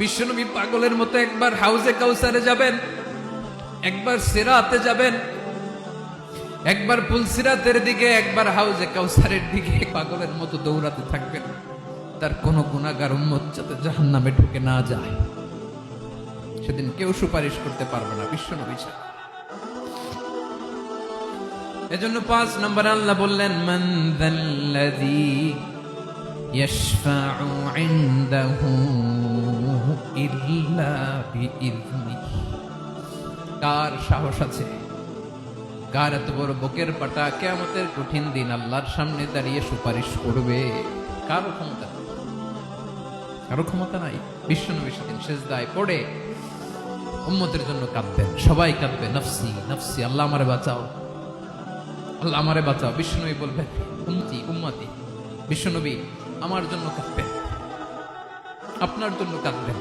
বিশ্বনবী পাগলের মতো একবার হাউজে কাউসারে যাবেন, একবার সিরাতে যাবেন, একবার পুলসিরাতের দিকে, একবার হাউজে কাউসারের দিকে পাগলের মতো দৌড়াতে থাকবেন। তার কোন গুনাহগার উম্মত যাতে জাহান্নামে ঢুকে না যায়, সেদিন কেউ সুপারিশ করতে পারবে না বিশ্বনবী ছাড়া। এজন্য 5 নম্বরে আল্লাহ বললেন, মান যাল্লাযী ইয়াশফাউ ইনদাহু ইল্লা বিইযনিহি। কার সাহস আছে, কার এত বড় বুকের পাটা কিয়ামতের কঠিন দিন আল্লাহর সামনে দাঁড়িয়ে সুপারিশ করবে? কারো ক্ষমতা নেই, কারো ক্ষমতা নাই। বিশ্বনবী সেদিন সিজদায় পড়ে উম্মতের জন্য কাঁদবেন, সবাই কাঁদবে, নফসি নফসি, আল্লাহ আমারে বাঁচাও, আল্লাহ আমারে বাঁচাও। বিশ্বনবী বলবেন, উম্মতি উম্মতি। বিশ্বনবী আমার জন্য কাঁদবেন, আপনার জন্য কাঁদবেন।